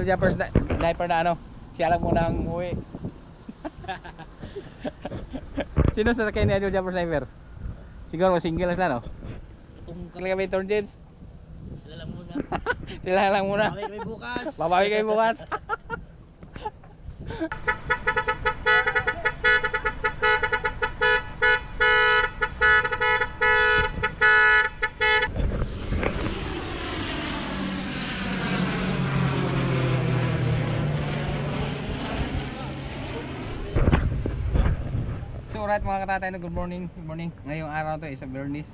Jumpers sniper na ano, siya lang muna ang umuwi. Sino sasakay ni Idol Jumper Sniper? Siguro single lang no? Kaya kami Torn James. Sila lang muna. Sila lang muna. Babawi kami bukas. Babawi kayo bukas. So alright mga katatay, good morning. Good morning. Ngayong araw to is a Bernice.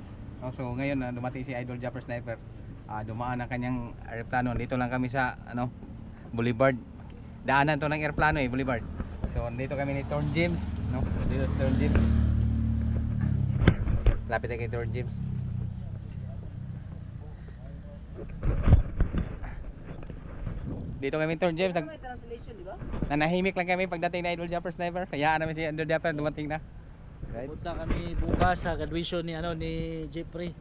So ngayon dumating si Idol Jumper Sniper. Dumaan ang kanyang aeroplano. Dito lang kami sa Boulevard. Daanan to ng aeroplano Boulevard. So dito kami ni Torn James, no? Dito Torn James. Lapit tayo kay Torn James. Dito kami Torn James. May translation, di ba? Nanahimik lang kami pagdating na Idol Jumper Sniper. Hayaan namin si Idol Jumper dumating na. Right? Punta kami bukas sa graduation ni Jeffrey.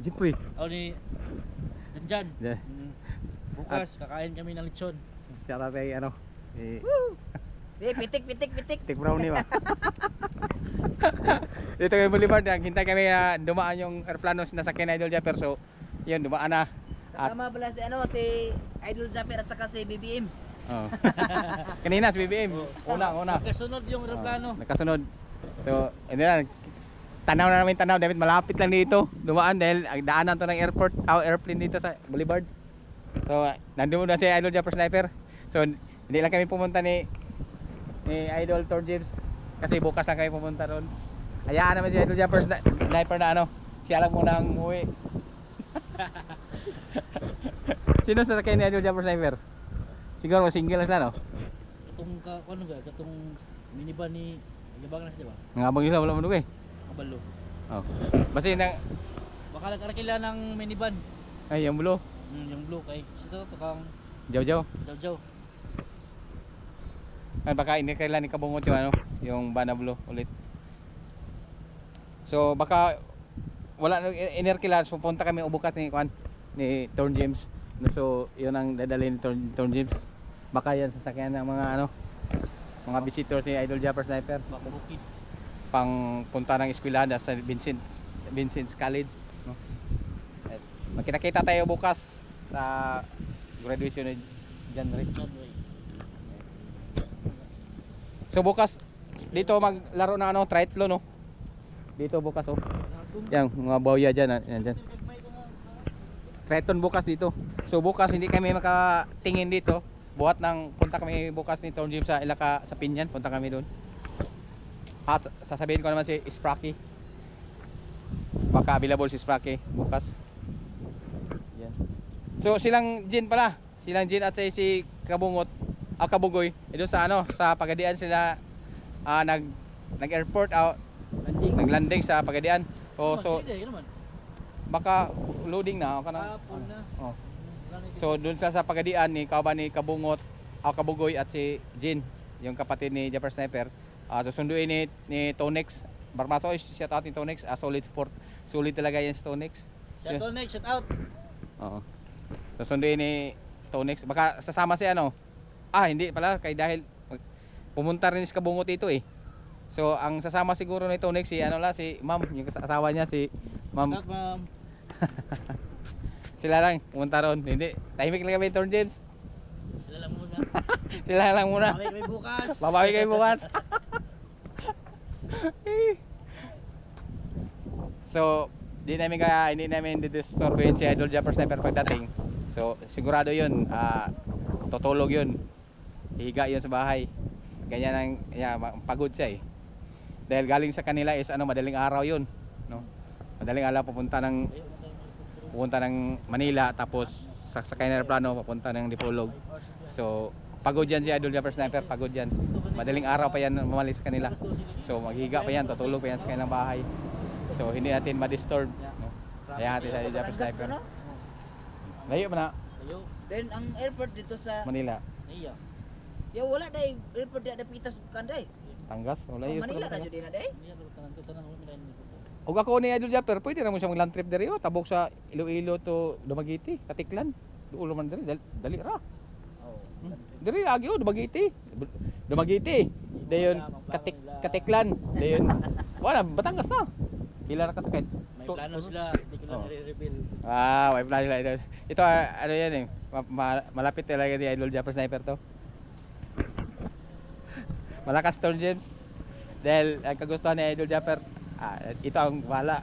Jipoy. Ni Danjan. Yeah. Bukas kakain kami ng lechon. Shout out kay Pitik. Tik brownie ba? Dito kami Boulevard, hintay kami dumaan yung aeroplano na sa Idol Jumper. So, yun, dumaan na. Kasama pala si Idol Jumper at saka si BBM. Oh. Kanina si BBM. Una. Nagkasunod yung aeroplano. Nagkasunod. So, hindi na. Tanaw na namin David, malapit lang dito. Dumaan dahil daanan to ng airplane dito sa Boulevard. So, nandoon na si Idol Jumper Sniper. So, hindi lang kami pumunta ni Idol Torn James kasi bukas lang kami pumunta doon. Hayaan naman si Idol Jumper Sniper na ano, siya lang muna ang umuwi. Sino sasakay ni Idol Jumper Sniper? Siguro single lang sila no? Katong minivan ni Libang na siya ba? Ngabang nila wala man eh. Kabalo. Oh. Basta nang Baka nagkarakila ng minivan. ay yung blue. Yung blue kay sito tukang Jaw. Jaw. Baka hindi kailan ikabungot yung yung Bana Blue ulit. So baka wala inerkila, so punta kami bukas ni Torn James. So yun ang dadalhin ni Torn James. Baka yan sasakyan ng mga visitors ni Idol Jumper Sniper. Bukid. Pang punta ng eskwelahan sa Vincent's College, no? Magkita-kita tayo bukas sa graduation ni John Ray. So bukas dito maglaro na triathlon no. Dito bukas Yang mga bawya diyan, diyan. Triathlon bukas dito. So bukas hindi kami makatingin dito. Punta kami bukas ni Torn James sa Ilaka sa Pinyan, punta kami doon. At sasabihin ko naman si Spracky. Baka available si Spracky bukas. Yan. So silang Jin pala. Silang Jin at si Kabungot, Kabugoy. Doon sa Pagadian sila nag-airport naglanding sa Pagadian. So baka loading na kana. Oh. So doon sa Pagadian ni Kabungot, Kabugoy at si Jin, yung kapatid ni Jumper Sniper. Susunduin ni Tonex Barmaso, shout out ni Tonex, solid support. Solid talaga yan si Tonex. Shout out. Oo. Susunduin ni Tonex. Baka sasama si hindi pala dahil pumunta rin si Kabungot dito So ang sasama siguro ni Tonex si Ma'am, yung asawa niya si Ma'am. Shout out, Ma'am. Sila lang pumunta ron. Hindi, tahimik lang kami Torn James. Sila lang muna. Sila lang muna. Babawi kami bukas. Babawi kayo bukas. So, hindi namin didisturbuhin si Idol Jumper Sniper pagdating. So, sigurado 'yun, tutulog 'yun. Higa 'yun sa bahay. Ganyan pagod siya Dahil galing sa kanila is madaling araw 'yun, no? Madaling araw pupunta ng Manila, tapos sakay ng aeroplano papunta ng Dipolog. So pagod yan si Idol Jumper Sniper, pagod yan. Madaling araw pa yan mamalis sa kanila. So maghiga pa yan, tutulog pa yan sa kanilang bahay. So hindi natin ma-disturb, no? Kaya natin si Idol Jumper Sniper. Layo pa na. Then ang airport dito sa Manila. Iya. Ya wala dai airport ada pitas kanday. Tanggas, wala yun. Manila ra jud na dai. Ug ako ni Idol Jumper, pwede ra mo siya mag-land trip diri tabok sa Iloilo to Dumaguete, Katiklan. Ulo man diri dali ra. Oh. Diri lagi oh Dumaguete. Dumaguete. Dayon Katiklan. Dayon wala Batangas na. Pila na ka sakit. May plano sila, hindi ko lang Oh. i-reveal. May plano sila idol. Ito ano yan eh. Malapit talaga ni Idol Japper Sniper to. Malakas Storm James. Dahil ang kagustuhan ni Idol Japper, ito ang wala.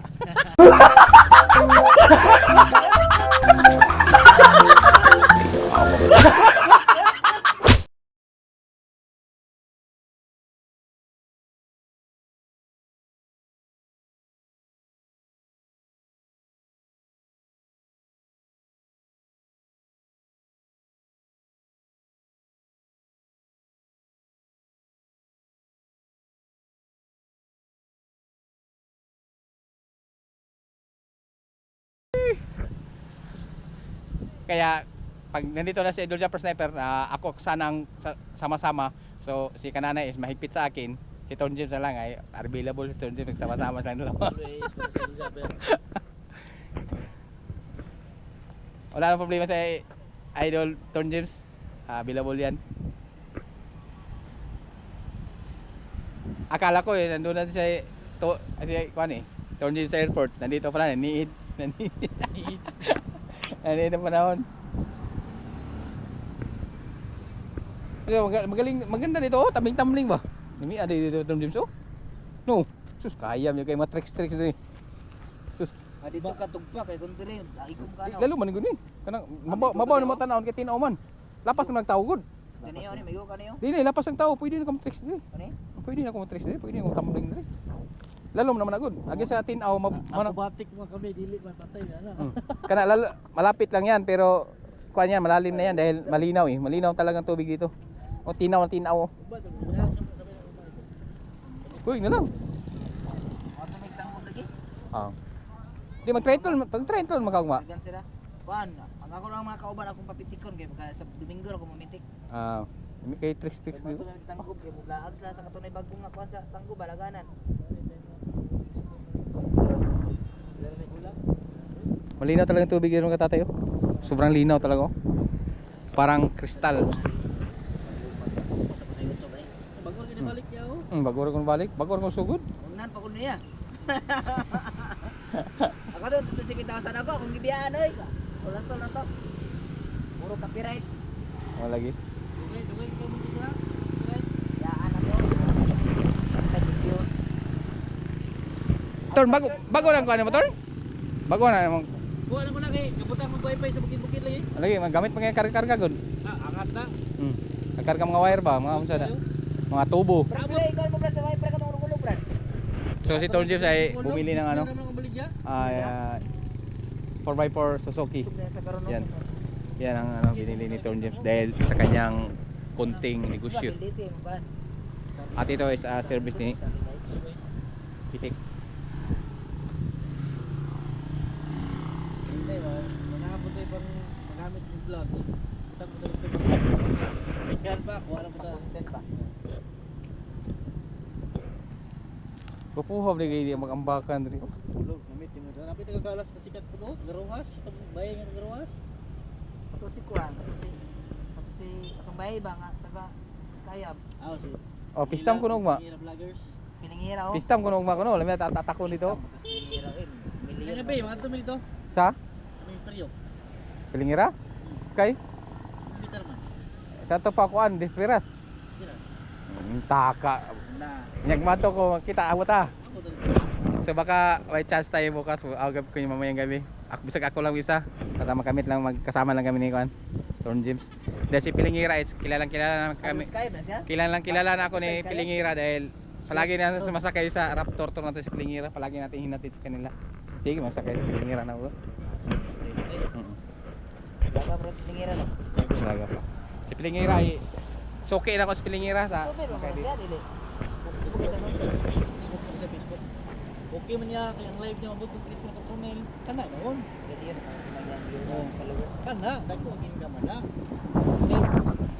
Kaya pag nandito na si Idol Japper Sniper, ako sanang sama-sama. So si Kananay is mahigpit sa akin. Si Tom James na lang ay available si Tom James, nagsama-sama lang dalawa. Always, para sa Elizabeth. Wala nang problema sa Idol Tom James. Available yan. Akala ko nandun na siya kuan eh. Tom James sa airport. Nandito pala, naniid. Naniid ang panahon. Maganda dito oh, tambling-tambling ba? Nami ada dito Tom James oh. No, sus kaya mo kay mga tricks ni. Sus, Dito ka tugpa kay kun dire lagi kong kanaw. lalo man guni. Kanang mabaw na mo tanawon kay tinaw man. Lapas na nagtao gud. Kaniyo ni mayo kaniyo. Dili lapas ang tao, pwede na ko tricks dili. Kani? Pwede na ko tricks dili, pwede na ko tumbling dili. Lalo naman agud. Agi sa tinaw Acrobatic mo kami, dili man patay na. kana malapit lang yan pero kuan yan malalim na yan dahil malinaw eh. Malinaw talagang tubig dito. O tinaw na tinaw. Oh. Uy, na lang. Ato may tangkog lagi. Di mag-triathlon magkagma. Dagan sila. Kuan, ang ako lang mga kauban akong papitikon kay baka sa Domingo ako mamintik. Kay tricks Kay dito. bato lang tangkog kay muglaag sila sa katunay bagong nga kuan sa tanggo balaganan. Malinaw talaga yung tubig dito mga tatay oh. Sobrang linaw talaga oh. Parang kristal. Bago rin balik niya oh. Bago rin kong balik, bago rin kong sugod. Unan pa kun niya. Ako dito sige tawasan ako akong gibiyaan oy. Ulas to na to. Puro copyright. Lagi. Dugay ka mo dito ha. Yaan ako. Tag videos. Torn, bago lang ko ano mo Torn? Bago na namang Buwan lang ko na kay kapunta mo wifi sa bukid-bukid lagi. lagi magamit pa nga karga gud. Angat na. Nagkarga mga wire ba, mga unsa na. Mga tubo. Brad, ikaw mo brad sa wiper ka tong ulo brad. So si Torn James ay bumili ng ano, Ano balik niya? 4x4 Suzuki. Sa karon Yan. Yan ang ano binili ni Torn James dahil sa kanyang kunting negosyo. At ito is service ni Pitik. Hindi ba? Manabot ay pang magamit ng vlog. Tag mo dito. Ikan pa, kuha na mo ta. pa. Pupuhaw ni kay magambakan diri. Ulog, namit mo doon. Napit kagalas pasikat po do. Garuwas, itong bayan nga garuwas. Ato si Kuan, ato si atong bahay ba nga taga Skayab. Si. Oh, pistam kuno ugma. Mga vloggers. Piningira oh. Pistam kuno ugma kuno, lami tatakon dito. Piningira Kaya ba, mga 2 minutes. Sa May peryo. Pilingira? Kay Bitar man. sa to pa kuan Desperas. Sila. Taka. Na. Nyagmato ko kita abot ah. Ako dito. So baka may chance tayo bukas, agad ko yung mamayang gabi. Bisag ako lang isa. Para makamit lang magkasama lang kami ni Kuan. Torn James. Dahil si Pilingira is kilalang kilala na kami. Skayab na siya. Kilalang kilala na ako ni Pilingira dahil palagi na sumasakay sa Raptor tour natin si Pilingira. Palagi natin hinatid sa kanila. Sige, masakay sa Pilingira na ulo. Baka bro piningira no. Talaga pa. Si Pilingira ay suki na ako si Pilingira sa Pero okay, siya dili. Kita mo. Facebook sa Facebook. Okay man niya kaya ang live niya mabot ng 3 na ka-tunnel. Kana noon. Jadi yun sinagyan yung followers. Kana, dagko ang gaman na.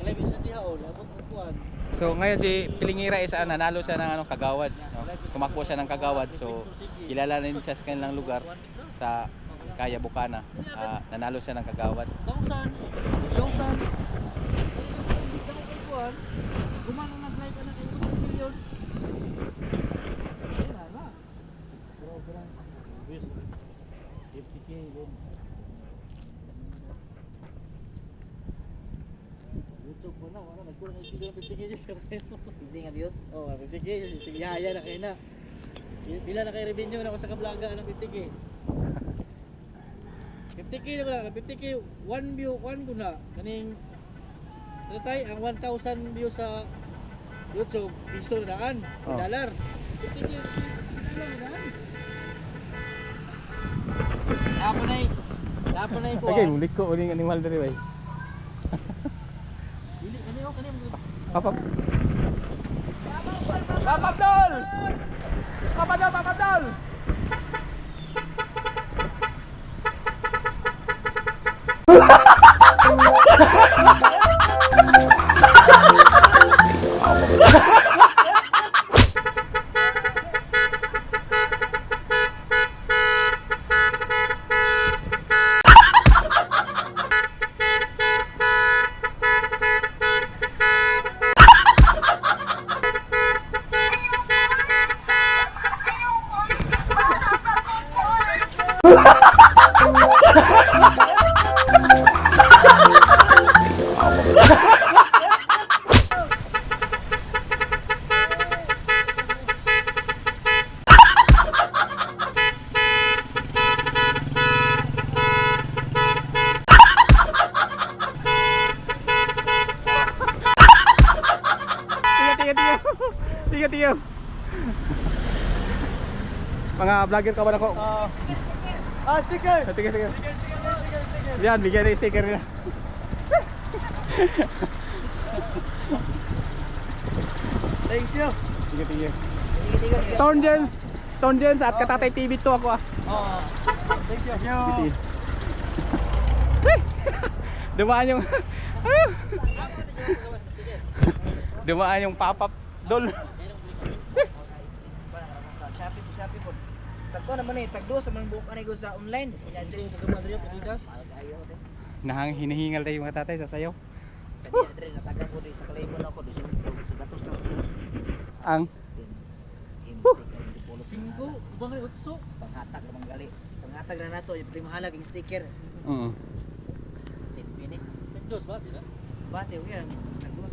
Live sa diha o labot ng kuan. So ngayon si Pilingira is nanalo siya ng Kagawad. No? Tumakbo siya ng Kagawad. So kilala na din siya sa kanilang lugar sa Kaya Bukana. Nanalo siya ng kagawad. Tausan. Tausan. Hindi ka kuan. Gumana nag-live ka na kay 1 million. Wala na. Bro, lang. Bis. 50k din. YouTube ko na, wala nagkulang ng video ng 50k dyan sa kayo. Hindi nga views. Oh, 50k, sige haya na kayo na. Pila na kayo revenue na ako sa kablaga ng 50k. 50k na ko lang, 50k, 1 view, 1 ko na. Kaning, ano tayo, ang 1,000 views sa YouTube, piso na daan, Oh. dollar. 50k, dollar na daan. Tapon na Okay, mulik ko uling animal diri bay. Dili, kanino, Papap. Papap dol. Papap dol. Tiyo. Mga vlogger ka ba nako? sticker! Tiyo. Yan, bigyan ng sticker niya. Thank you! Tiyo. Tonjens at Katatay TV to ako ah. Oh, thank you! Tiyo. Dumaan yung Dumaan yung pop-up dol. Shopee po. Tagko naman eh, tagdo sa mga buka na sa online. Yan diri Ito ka Madrid, Patidas. Hinihingal tayo mga tatay sa sayaw. sa diya diri natagan ko di sa Kalaybon ako di sa gatos na. Ang Singko, ubang rin utso. Panghatag namang gali. Panghatag na nato, yung mahalag yung sticker. Sin pini. Pindos ba? Di na? Bate uy ang tagdos.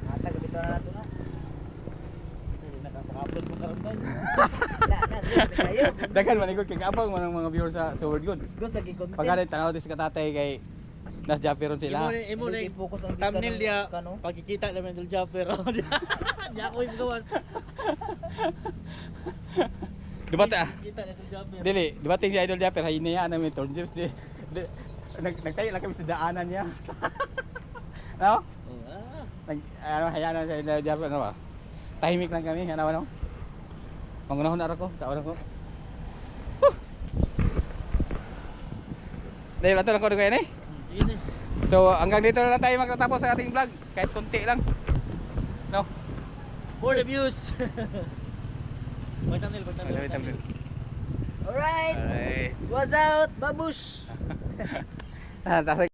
Panghatag bitaw na nato na. Nakaka-upload mo karon tayo. Wala na, dili tayo. Daghan man ikot kay kapag mga viewers sa Word Good. Gusto gi content. Pagkalit tanaw ti sa Katatay kay nas Japiron sila. Imo na Hindi focus ang thumbnail dia. kano. Pagkikita naman ng Japper. Diya ko yung gawas. Dibate Kita na ng Japper. Dili, dibate si Idol Japper hay niya namin Tonjens di. Nagtayo lang kami sa daanan niya. No? Hayaan na sa Idol Japper ano ba? Tahimik lang kami, ano? Pangunahon na ako, taon ako. Dahil bato lang ko kayo eh. So hanggang dito na lang tayo magtatapos sa ating vlog. Kahit konti lang. No? For the views. Thumbnail. Alright. Alright. Was out, babush. Tapos